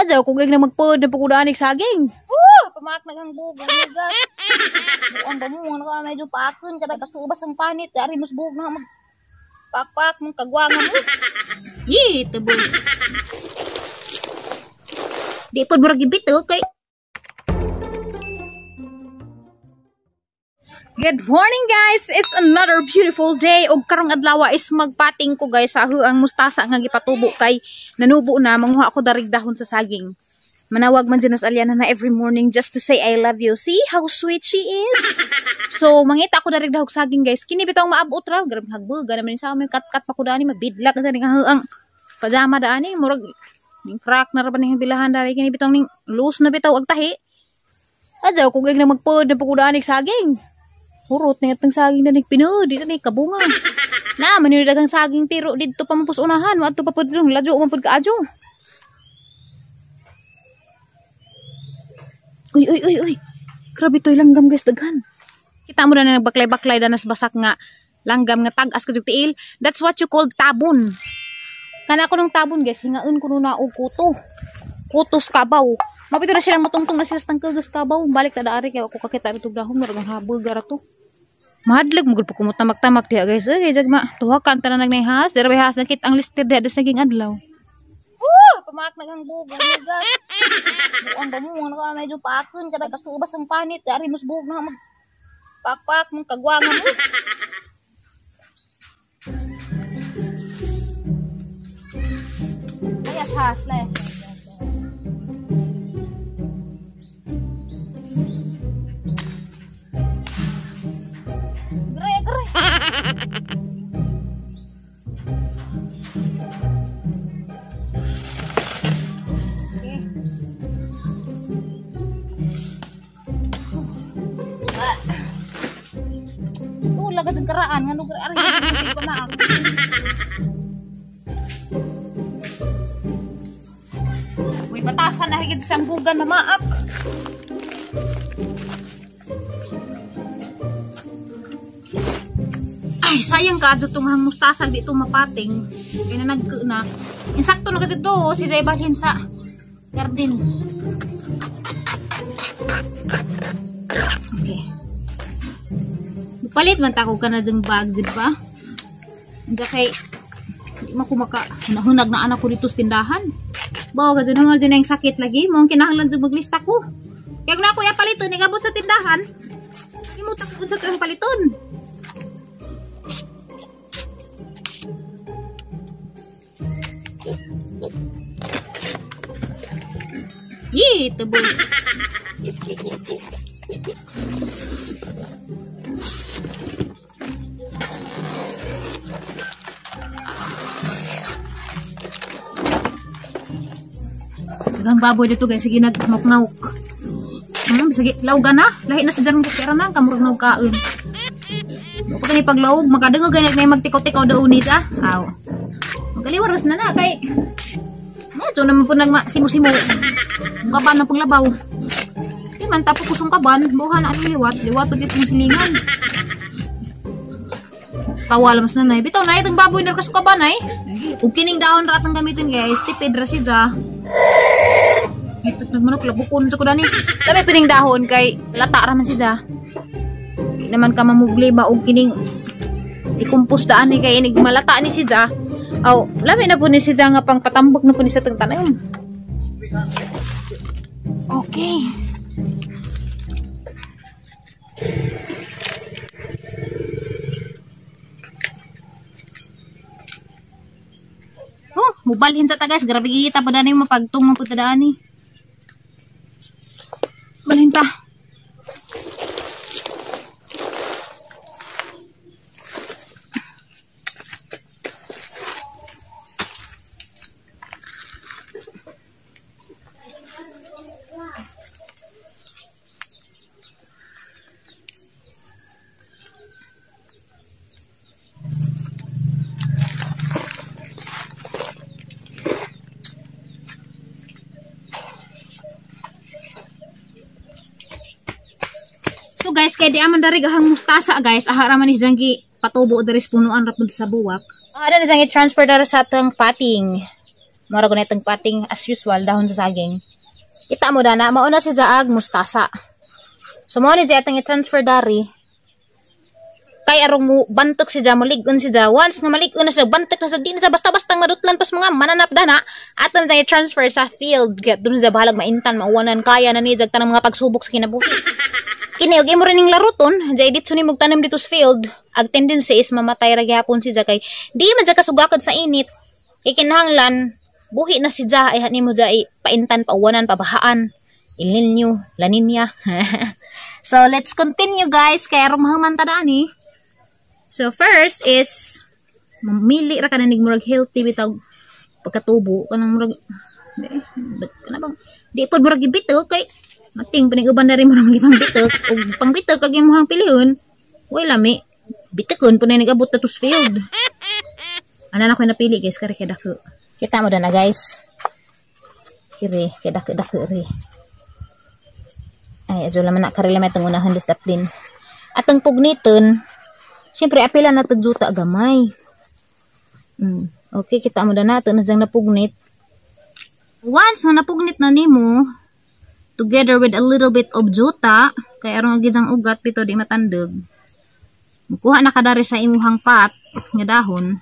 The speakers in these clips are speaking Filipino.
Ajaw kung na magpod na pagkudaanig saging. Pamak nagang bugong gas. Buang bamuang na ka medyo paakon kada kasubas ang panit. Dari mas bug na magpakpak mong kagwangan mo. Yee, tabo. Di po maragibit okay. Good morning guys! It's another beautiful day. Og karong adlaw is magpating ko guys sa ang mustasa nga gipatubo kay nanubo na manguha ako darig dahon sa saging. Manawag man dyan as Aliana na every morning just to say I love you. See how sweet she is? So mangita ako darig dahon saging guys. Kini bitaw maabot ra, garab hagbuga naman sa amin kat-kat pa ko dani mabidlak na nga ang pajama daani murag ning crack na ra ba ning bilahan dari kini bitaw ning loose na bitaw ag tahi. Adjaw kung na magpod na pagkudaanig saging. Hurot na itong saging na nagpinood. Dito na kabunga. Na, maninilagang saging pero dito pa mapos unahan. Maadto pa po dito. Ladyo umapod ka adyo. Uy. Grabe to'y langgam guys. Daghan. Kita mo na nagbaklay-baklay na nasbasak nga langgam nga tagas ka tiil. That's what you call tabon. Kana ko ng tabon guys. Hingaon ko na og kuto. Kutos kabaw. Mapito na silang matungtong na sila sa tangkagas kabaw. Balik na daari kaya ako kakita itong dahon. Maragang habol gara to. Mahadlag mo gulpo kumot tamak-tamak diha guys. Okay, jagma. Tuhakan tanan nagnahas. Dere has na kit ang listed diha sa saging adlaw. Pamak nagang bugong gas. Buang bamuang na ka medyo paakon kada kasubas ang panit. Dari mas bug na magpakpak mong kagwangan mo. Layas has, layas. Lagad ang karaan nga lugar ari ko na ako. Uy batasan na higit sa bugan na maak. Ay sayang ka adto tong mustasa di to mapating. Kaya na nagna. Insakto na kadto si Jay balhin sa garden. Okay. Palit man tako ka na dyan bag, di ba? Hindi kay, hindi makumaka, nahunag na anak ko dito sa tindahan. Bawa ka dyan naman dyan yung sakit lagi, mo ang kinahanglan dyan maglista ko. Kaya kung na ako yung paliton, ikabot sa tindahan, hindi mo takot sa kang paliton. Yee, tabo. Ang baboy dito guys, sige nagmauk-ngauk. Sige, laugan na. Lahi na sa dyan kaya na, kamurag na kaon. Pag ni paglaog, makadungog ganyan na magtikaw-tikaw daw unit ah. Aw. Magkaliwaras na kay. Ito naman po nagmasimu-simu. Kaban na pong labaw. Di man tapo kusong kaban, buhan na liwat. Liwat pag isang silingan. Kawala mas nanay. Bitaw na itong baboy na kasukaban ay. Ug kining daon ra atong gamitin guys, tipid ra siya. Ito nagmanok labukon sa kuda ni. Dami pining dahon kay lata ra man siya. Di naman ka mamugli ba og kining i-compose daan ni kay inig malata ni siya. Aw, lami na po ni siya nga pang patambok na po ni sa tong tanom. Okay. Mubalhin sa tagas, grabe kita pa daan yung mapagtong mapagtadaan eh. Balhin ta. So guys, kay di aman dari gahang mustasa guys, aha raman ni janggi patubo dari punuan rapud sa buwak. Ada na janggi transfer dari sa atong pating. Mura ko netong pating as usual dahon sa saging. Kita mo dana mauna si jaag mustasa. So mo ni atang i-transfer dari. Kay arong mo bantok si ja maligon si ja once nga maligon na sa bantok na sa di na sa basta-basta madutlan pas mga mananap dana aton na i-transfer sa field get dun sa bahalag maintan mauwanan kaya na ni jag tanang mga pagsubok sa kinabuhi. Kini og imo rin ning laruton jay dit suni magtanom dito sa field ag tendency is mamatay ra gyapon si ja kay di man ja kasugakod sa init ikinahanglan buhi na si ja ay nimo ja paintan pauwanan pabahaan El Nino La Nina. So let's continue guys kay aron mahuman ta ani. So first is mamili ra ka na nig murag healthy bitaw pagkatubo kanang murag kana bang di pod murag gibitok kay mating paniguban na rin murag magipangbitok ug pangbitok kag imong pilihon way lami bitekon pud na nagabot ta to field. Ana na ko napili guys kare kay dako. Kita mo na guys. Kire kay dako ri. Ay adyo laman na kare lamay tong unahon discipline. Atong pugniton siyempre, apila na tagjuta gamay. Okay, kita mo na natin na diyang napugnit. Once na napugnit na nimo, together with a little bit of juta, kaya arong agid ang ugat, pito di matandog. Kuha na kadari sa imuhang pat, nga dahon.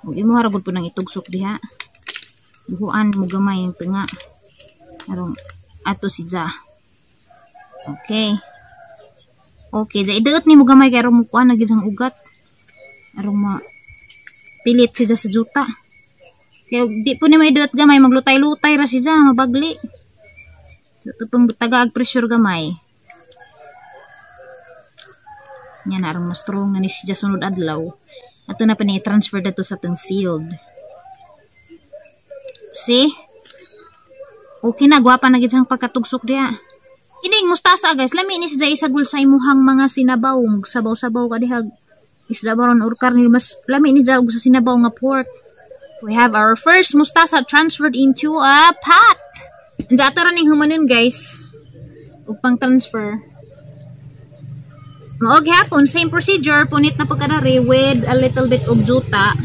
Huwag imuha ragod po ng itugsok diha. Buhuan mo gamay yung tunga. Arong, ato si Ja. Okay. Okay, dahil idaot ni mo gamay kaya arong mukuha na gid ang ugat. Arong pilit siya sa juta. Kaya di po ni may idaot gamay, maglutay-lutay ra siya, mabagli. Tutong tagaag pressure gamay. Yan arong mas strong na ni siya sunod adlaw. Ato na pa ni-transfer dito sa itong field. See? Okay na, gwapa na gid ang pagkatugsok diya. Ining mustasa guys, lami ni siya isagol sa imuhang mga sinabaw, sabaw-sabaw kadihag. Isda baron or karne mas lami ni siya sa sinabaw nga pork. We have our first mustasa transferred into a pot. Anja ato ra ning humanon guys. Ug pang transfer. Maog hapon same procedure punit na pagkadari with a little bit of juta.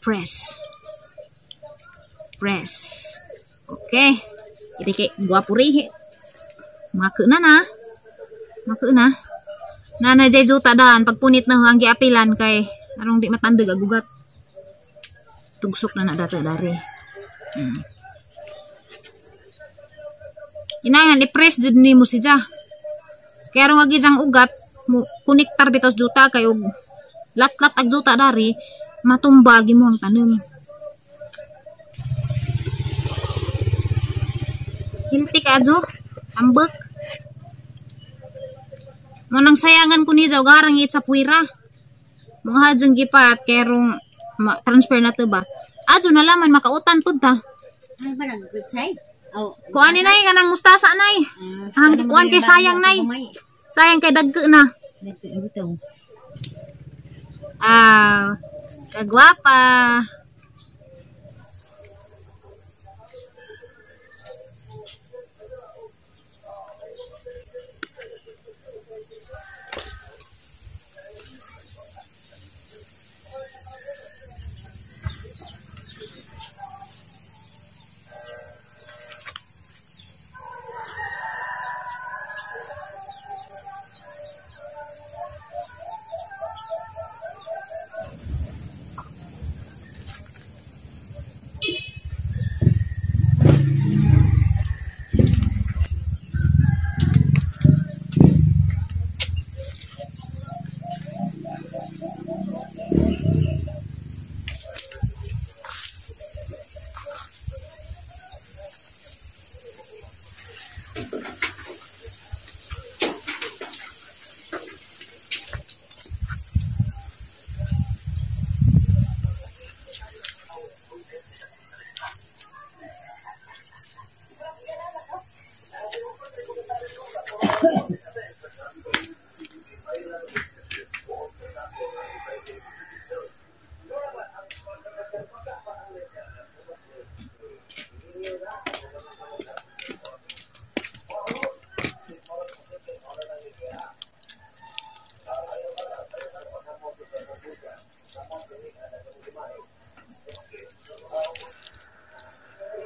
Press. Okay. Iti kay guwapuri. Maku na. Nana jay juta daan pagpunit na ang giapilan kay arong di matandog agugat. Tugsok na dato dari. Inayan i-press jud nimo si Ja. Kaya arong agi jang ugat kuniktar bitos juta kay og lat-lat ag juta dari matumbagi mo ang tanom. Hilti ka adyo, ambek. Munang sayangan ko ni Jaw, garang it sa puwira. Mga hadyong gipat, kerong transfer na to ba? Adyo na laman, makautan po ta. Ano ba lang, good side? Kuan ni nay, kanang mustasa nay. Ang kuan kay sayang nay. Sayang kay dagko na. Kagwapa.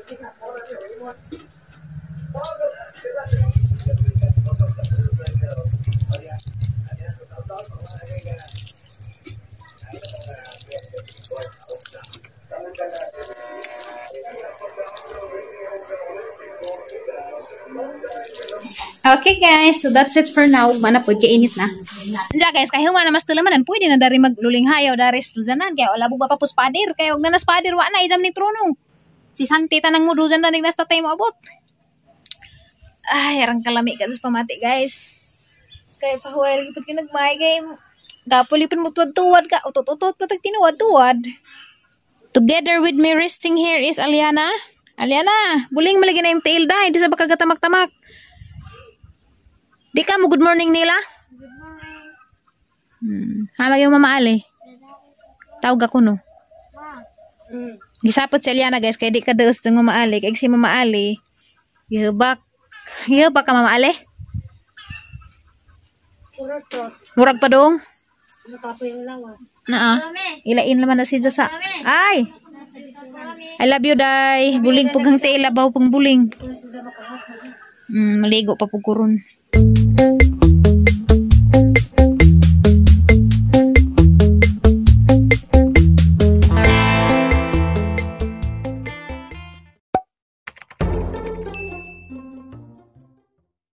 Okay guys, so that's it for now. Mana po, kainit na. Diyan guys, kaya humana mas tulamanan, pwede na dari magluling hayaw, dari stuzanan. Kaya wala ba pa spader. Kaya huwag na na spader, wa na, izam ni trono. Si Santi tanang mo, duzan na nagnas tatay mo abot. Ay, arang kalami ka sa pamati guys. Kaya pahuway lagi ito kinagmay game. Kapulipin mo tuwad-tuwad ka. Utot-utot patag tinuwad-tuwad. Together with me resting here is Aliana. Aliana, buling malagi na yung tail dahil. Di sa baka gatamak-tamak. Di ka mo good morning nila? Good morning. Hamag yung mamaali. Tawag ako no. Ma. Gisapot si Aliana guys. Kaya di ka daos ng mamaali. Kaya si mamaali. Gihubak ka mamaali. Kurot. Murag pa dong. Nakapo yung lawas. Naa. Ilain naman na si sa. Ay! I love you, day. Buling pugang tail. Labaw pang buling. Maligo pa po kuron.